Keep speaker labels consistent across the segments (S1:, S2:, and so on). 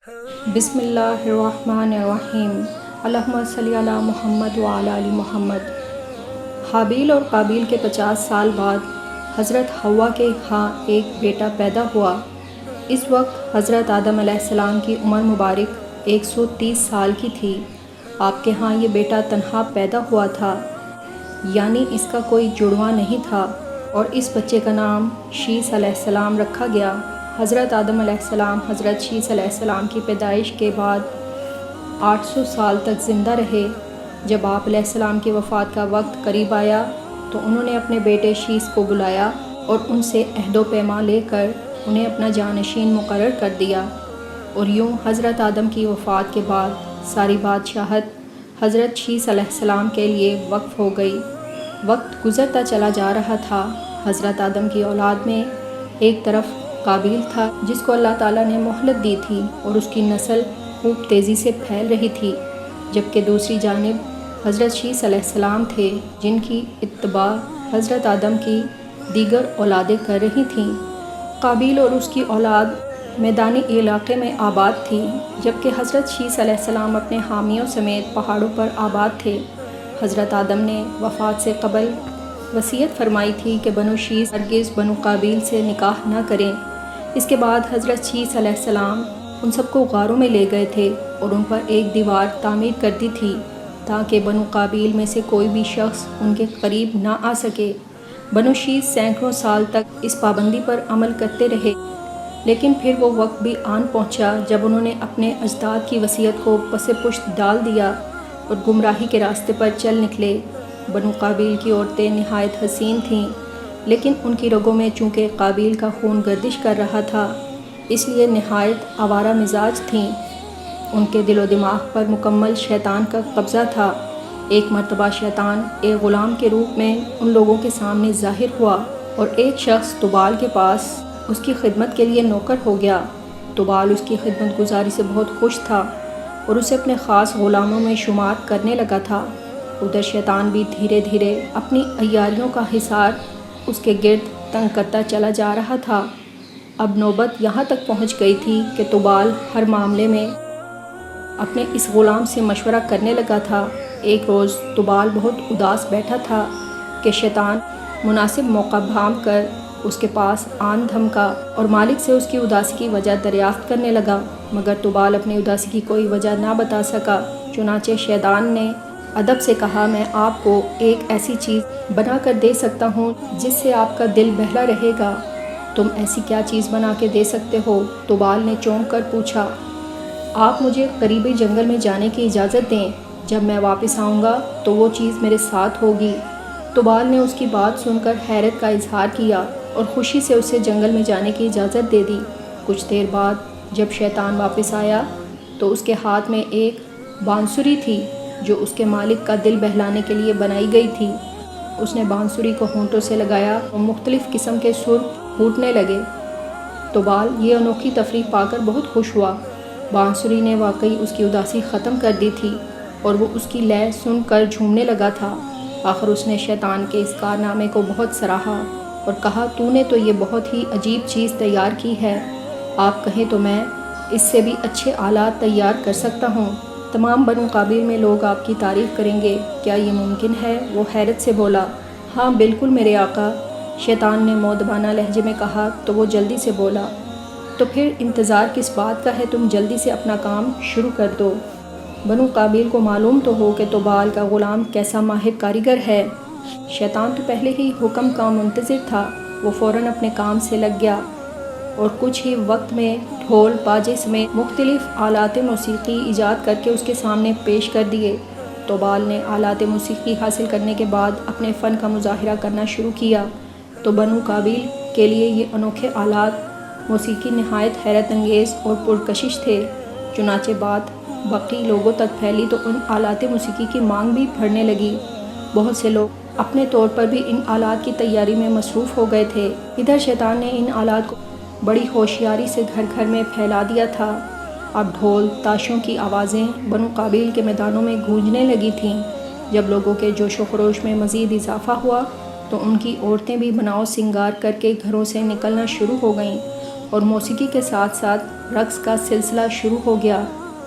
S1: بسم اللہ الرحمن الرحیم، اللہم صلی علی محمد وعلی آل محمد۔ حابیل اور قابیل کے 50 سال بعد حضرت حوا کے ہاں ایک بیٹا پیدا ہوا۔ اس وقت حضرت آدم علیہ السلام کی عمر مبارک 130 سال کی تھی۔ آپ کے ہاں یہ بیٹا تنہا پیدا ہوا تھا، یعنی اس کا کوئی جڑواں نہیں تھا، اور اس بچے کا نام شیث علیہ السلام رکھا گیا۔ حضرت آدم علیہ السلام حضرت شیث علیہ السلام کی پیدائش کے بعد 800 سال تک زندہ رہے۔ جب آپ علیہ السلام کی وفات کا وقت قریب آیا تو انہوں نے اپنے بیٹے شیث کو بلایا اور ان سے عہد و پیمان لے کر انہیں اپنا جانشین مقرر کر دیا، اور یوں حضرت آدم کی وفات کے بعد ساری بادشاہت حضرت شیث علیہ السلام کے لیے وقف ہو گئی۔ وقت گزرتا چلا جا رہا تھا۔ حضرت آدم کی اولاد میں ایک طرف قابیل تھا، جس کو اللہ تعالیٰ نے مہلت دی تھی اور اس کی نسل خوب تیزی سے پھیل رہی تھی، جبکہ دوسری جانب حضرت شیث علیہ السلام تھے، جن کی اتباع حضرت آدم کی دیگر اولادیں کر رہی تھیں۔ قابیل اور اس کی اولاد میدانی علاقے میں آباد تھی، جبکہ حضرت شیث علیہ السلام اپنے حامیوں سمیت پہاڑوں پر آباد تھے۔ حضرت آدم نے وفات سے قبل وصیت فرمائی تھی کہ بنو شیث ہرگز بنو قابیل سے نکاح نہ کریں۔ اس کے بعد حضرت شیث علیہ السلام ان سب کو غاروں میں لے گئے تھے اور ان پر ایک دیوار تعمیر کر دی تھی تاکہ بنو قابیل میں سے کوئی بھی شخص ان کے قریب نہ آ سکے۔ بنو شیث سینکڑوں سال تک اس پابندی پر عمل کرتے رہے، لیکن پھر وہ وقت بھی آن پہنچا جب انہوں نے اپنے اجداد کی وصیت کو پس پشت ڈال دیا اور گمراہی کے راستے پر چل نکلے۔ بنو قابیل کی عورتیں نہایت حسین تھیں، لیکن ان کی رگوں میں چونکہ قابیل کا خون گردش کر رہا تھا، اس لیے نہایت آوارہ مزاج تھیں۔ ان کے دل و دماغ پر مکمل شیطان کا قبضہ تھا۔ ایک مرتبہ شیطان ایک غلام کے روپ میں ان لوگوں کے سامنے ظاہر ہوا اور ایک شخص طبال کے پاس اس کی خدمت کے لیے نوکر ہو گیا۔ طبال اس کی خدمت گزاری سے بہت خوش تھا اور اسے اپنے خاص غلاموں میں شمار کرنے لگا تھا۔ ادھر شیطان بھی دھیرے دھیرے اپنی عیاریوں کا حصار اس کے گرد تنگ کرتا چلا جا رہا تھا۔ اب نوبت یہاں تک پہنچ گئی تھی کہ طبال ہر معاملے میں اپنے اس غلام سے مشورہ کرنے لگا تھا۔ ایک روز طبال بہت اداس بیٹھا تھا کہ شیطان مناسب موقع بھانپ کر اس کے پاس آن دھمکا اور مالک سے اس کی اداسی کی وجہ دریافت کرنے لگا، مگر طبال اپنی اداسی کی کوئی وجہ نہ بتا سکا۔ چنانچہ شیطان نے ادب سے کہا، میں آپ کو ایک ایسی چیز بنا کر دے سکتا ہوں جس سے آپ کا دل بہلا رہے گا۔ تم ایسی کیا چیز بنا کے دے سکتے ہو؟ طبال نے چونک کر پوچھا۔ آپ مجھے قریبی جنگل میں جانے کی اجازت دیں، جب میں واپس آؤں گا تو وہ چیز میرے ساتھ ہوگی۔ طبال نے اس کی بات سن کر حیرت کا اظہار کیا اور خوشی سے اسے جنگل میں جانے کی اجازت دے دی۔ کچھ دیر بعد جب شیطان واپس آیا تو اس کے ہاتھ میں ایک بانسری تھی جو اس کے مالک کا دل بہلانے کے لیے بنائی گئی تھی۔ اس نے بانسری کو ہونٹوں سے لگایا اور مختلف قسم کے سر پھوٹنے لگے۔ طبال یہ انوکھی تفریح پا کر بہت خوش ہوا۔ بانسری نے واقعی اس کی اداسی ختم کر دی تھی اور وہ اس کی لے سن کر جھومنے لگا تھا۔ آخر اس نے شیطان کے اس کارنامے کو بہت سراہا اور کہا، تو نے تو یہ بہت ہی عجیب چیز تیار کی ہے، آپ کہیں تو میں اس سے بھی اچھے آلات تیار کر سکتا ہوں۔ تمام بنو قابیل میں لوگ آپ کی تعریف کریں گے، کیا یہ ممکن ہے؟ وہ حیرت سے بولا، ہاں بالکل میرے آقا۔ شیطان نے مؤدبانہ لہجے میں کہا تو وہ جلدی سے بولا، تو پھر انتظار کس بات کا ہے؟ تم جلدی سے اپنا کام شروع کر دو۔ بنو قابیل کو معلوم تو ہو کہ طبال کا غلام کیسا ماہر کاریگر ہے۔ شیطان تو پہلے ہی حکم کا منتظر تھا۔ وہ فوراً اپنے کام سے لگ گیا اور کچھ ہی وقت میں ڈھول باجے سمیت مختلف آلات موسیقی ایجاد کر کے اس کے سامنے پیش کر دیے۔ طبال نے آلات موسیقی حاصل کرنے کے بعد اپنے فن کا مظاہرہ کرنا شروع کیا تو بنو قابیل کے لیے یہ انوکھے آلات موسیقی نہایت حیرت انگیز اور پرکشش تھے۔ چنانچہ بات باقی لوگوں تک پھیلی تو ان آلات موسیقی کی مانگ بھی بڑھنے لگی۔ بہت سے لوگ اپنے طور پر بھی ان آلات کی تیاری میں مصروف ہو گئے تھے۔ ادھر شیطان نے ان آلات کو بڑی ہوشیاری سے گھر گھر میں پھیلا دیا تھا۔ اب ڈھول تاشوں کی آوازیں بنو قابیل کے میدانوں میں گونجنے لگی تھیں۔ جب لوگوں کے جوش و خروش میں مزید اضافہ ہوا تو ان کی عورتیں بھی بناؤ سنگار کر کے گھروں سے نکلنا شروع ہو گئیں اور موسیقی کے ساتھ ساتھ رقص کا سلسلہ شروع ہو گیا۔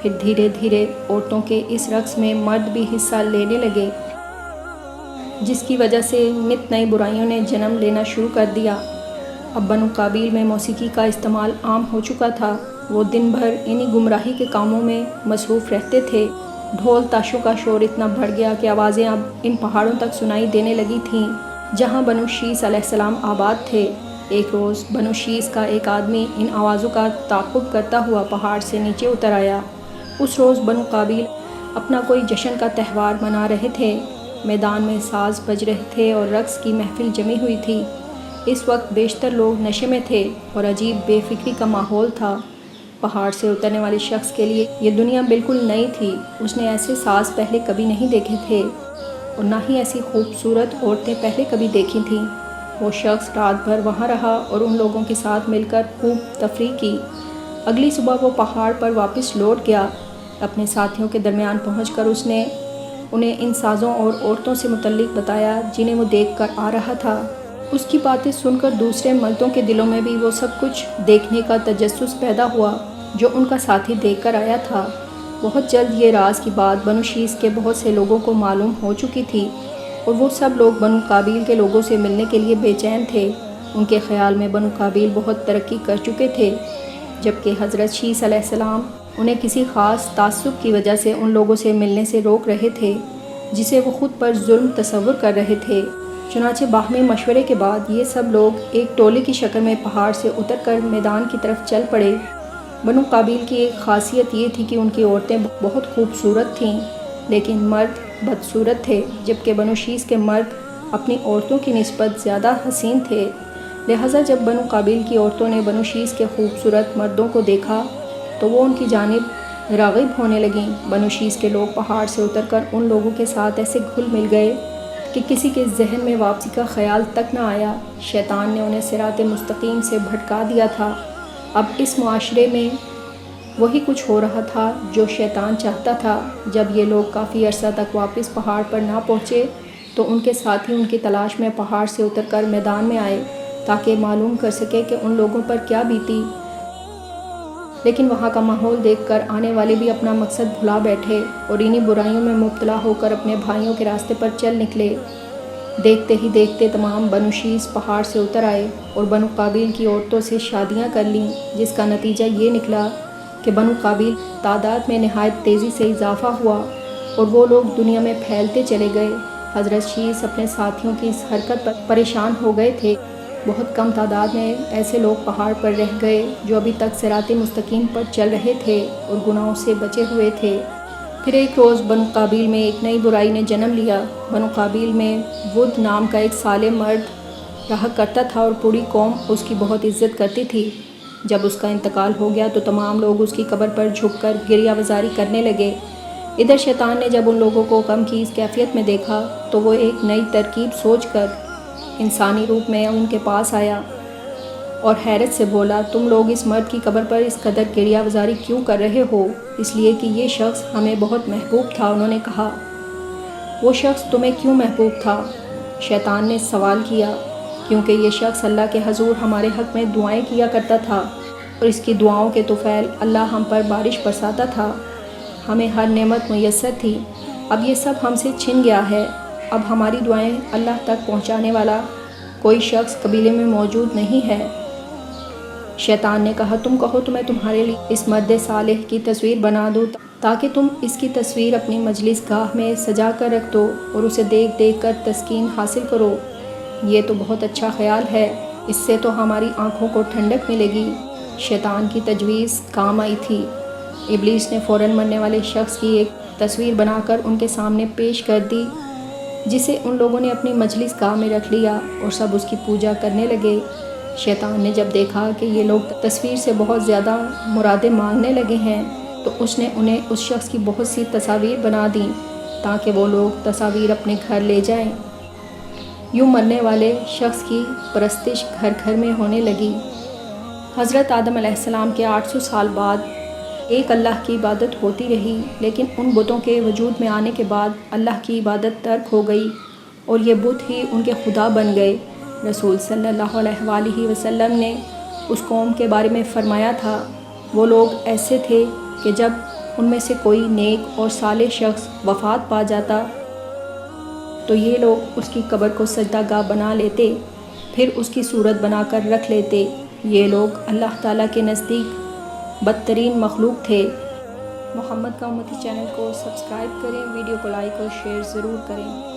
S1: پھر دھیرے دھیرے عورتوں کے اس رقص میں مرد بھی حصہ لینے لگے، جس کی وجہ سے نت نئی برائیوں نے جنم لینا شروع کر دیا۔ اب بنو قابیل میں موسیقی کا استعمال عام ہو چکا تھا۔ وہ دن بھر انہی گمراہی کے کاموں میں مصروف رہتے تھے۔ ڈھول تاشوں کا شور اتنا بڑھ گیا کہ آوازیں اب ان پہاڑوں تک سنائی دینے لگی تھیں جہاں بنو شیس علیہ السلام آباد تھے۔ ایک روز بنو شیس کا ایک آدمی ان آوازوں کا تعاقب کرتا ہوا پہاڑ سے نیچے اتر آیا۔ اس روز بنو قابیل اپنا کوئی جشن کا تہوار منا رہے تھے۔ میدان میں ساز بج رہے تھے اور رقص کی محفل جمی ہوئی تھی۔ اس وقت بیشتر لوگ نشے میں تھے اور عجیب بے فکری کا ماحول تھا۔ پہاڑ سے اترنے والے شخص کے لیے یہ دنیا بالکل نئی تھی۔ اس نے ایسے ساز پہلے کبھی نہیں دیکھے تھے اور نہ ہی ایسی خوبصورت عورتیں پہلے کبھی دیکھی تھیں۔ وہ شخص رات بھر وہاں رہا اور ان لوگوں کے ساتھ مل کر خوب تفریح کی۔ اگلی صبح وہ پہاڑ پر واپس لوٹ گیا۔ اپنے ساتھیوں کے درمیان پہنچ کر اس نے انہیں ان سازوں اور عورتوں سے متعلق بتایا جنہیں وہ دیکھ کر آ رہا تھا۔ اس کی باتیں سن کر دوسرے مردوں کے دلوں میں بھی وہ سب کچھ دیکھنے کا تجسس پیدا ہوا جو ان کا ساتھی دیکھ کر آیا تھا۔ بہت جلد یہ راز کی بات بنو شیس کے بہت سے لوگوں کو معلوم ہو چکی تھی اور وہ سب لوگ بنو قابیل کے لوگوں سے ملنے کے لیے بے چین تھے۔ ان کے خیال میں بنو قابیل بہت ترقی کر چکے تھے، جبکہ حضرت شیس علیہ السلام انہیں کسی خاص تعصب کی وجہ سے ان لوگوں سے ملنے سے روک رہے تھے جسے وہ خود پر ظلم تصور کر رہے تھے۔ چنانچہ باہمی مشورے کے بعد یہ سب لوگ ایک ٹولے کی شکل میں پہاڑ سے اتر کر میدان کی طرف چل پڑے۔ بنو قابیل کی ایک خاصیت یہ تھی کہ ان کی عورتیں بہت خوبصورت تھیں لیکن مرد بدصورت تھے، جبکہ بنو شیس کے مرد اپنی عورتوں کی نسبت زیادہ حسین تھے۔ لہٰذا جب بنو قابیل کی عورتوں نے بنو شیس کے خوبصورت مردوں کو دیکھا تو وہ ان کی جانب راغب ہونے لگیں۔ بنو شیس کے لوگ پہاڑ سے اتر کر ان لوگوں کے ساتھ ایسے گھل مل گئے کہ کسی کے ذہن میں واپسی کا خیال تک نہ آیا۔ شیطان نے انہیں صراط مستقیم سے بھٹکا دیا تھا۔ اب اس معاشرے میں وہی کچھ ہو رہا تھا جو شیطان چاہتا تھا۔ جب یہ لوگ کافی عرصہ تک واپس پہاڑ پر نہ پہنچے تو ان کے ساتھی ان کی تلاش میں پہاڑ سے اتر کر میدان میں آئے تاکہ معلوم کر سکے کہ ان لوگوں پر کیا بیتی، لیکن وہاں کا ماحول دیکھ کر آنے والے بھی اپنا مقصد بھلا بیٹھے اور انہی برائیوں میں مبتلا ہو کر اپنے بھائیوں کے راستے پر چل نکلے۔ دیکھتے ہی دیکھتے تمام بنو شیس پہاڑ سے اتر آئے اور بنو قابیل کی عورتوں سے شادیاں کر لیں، جس کا نتیجہ یہ نکلا کہ بنو قابیل تعداد میں نہایت تیزی سے اضافہ ہوا اور وہ لوگ دنیا میں پھیلتے چلے گئے۔ حضرت شیس اپنے ساتھیوں کی اس حرکت پر پریشان ہو گئے تھے۔ بہت کم تعداد میں ایسے لوگ پہاڑ پر رہ گئے جو ابھی تک صراط مستقیم پر چل رہے تھے اور گناہوں سے بچے ہوئے تھے۔ پھر ایک روز بنو قابیل میں ایک نئی برائی نے جنم لیا۔ بنو قابیل میں ود نام کا ایک صالح مرد رہا کرتا تھا اور پوری قوم اس کی بہت عزت کرتی تھی۔ جب اس کا انتقال ہو گیا تو تمام لوگ اس کی قبر پر جھک کر گریہ وزاری کرنے لگے۔ ادھر شیطان نے جب ان لوگوں کو غم کی اس کیفیت میں دیکھا تو وہ ایک نئی ترکیب سوچ کر انسانی روپ میں ان کے پاس آیا اور حیرت سے بولا، تم لوگ اس مرد کی قبر پر اس قدر گریہ وزاری کیوں کر رہے ہو؟ اس لیے کہ یہ شخص ہمیں بہت محبوب تھا۔ انہوں نے کہا، وہ شخص تمہیں کیوں محبوب تھا؟ شیطان نے سوال کیا، کیونکہ یہ شخص اللہ کے حضور ہمارے حق میں دعائیں کیا کرتا تھا اور اس کی دعاؤں کے طفیل اللہ ہم پر بارش برساتا تھا، ہمیں ہر نعمت میسر تھی۔ اب یہ سب ہم سے چھن گیا ہے۔ اب ہماری دعائیں اللہ تک پہنچانے والا کوئی شخص قبیلے میں موجود نہیں ہے۔ شیطان نے کہا، تم کہو تو میں تمہارے لیے اس مرد صالح کی تصویر بنا دوں تاکہ تم اس کی تصویر اپنی مجلس گاہ میں سجا کر رکھ دو اور اسے دیکھ دیکھ کر تسکین حاصل کرو۔ یہ تو بہت اچھا خیال ہے، اس سے تو ہماری آنکھوں کو ٹھنڈک ملے گی۔ شیطان کی تجویز کام آئی تھی۔ ابلیس نے فوراً مرنے والے شخص کی ایک تصویر بنا کر ان کے سامنے پیش کر دی، جسے ان لوگوں نے اپنی مجلس گاہ میں رکھ لیا اور سب اس کی پوجا کرنے لگے۔ شیطان نے جب دیکھا کہ یہ لوگ تصویر سے بہت زیادہ مرادیں مانگنے لگے ہیں تو اس نے انہیں اس شخص کی بہت سی تصاویر بنا دیں تاکہ وہ لوگ تصاویر اپنے گھر لے جائیں۔ یوں مرنے والے شخص کی پرستش گھر گھر میں ہونے لگی۔ حضرت آدم علیہ السلام کے 800 سال بعد ایک اللہ کی عبادت ہوتی رہی، لیکن ان بتوں کے وجود میں آنے کے بعد اللہ کی عبادت ترک ہو گئی اور یہ بت ہی ان کے خدا بن گئے۔ رسول صلی اللہ علیہ وآلہ وسلم نے اس قوم کے بارے میں فرمایا تھا، وہ لوگ ایسے تھے کہ جب ان میں سے کوئی نیک اور صالح شخص وفات پا جاتا تو یہ لوگ اس کی قبر کو سجدہ گاہ بنا لیتے، پھر اس کی صورت بنا کر رکھ لیتے۔ یہ لوگ اللہ تعالیٰ کے نزدیک بدترین مخلوق تھے۔ محمد کا امتی چینل کو سبسکرائب کریں، ویڈیو کو لائک اور شیئر ضرور کریں۔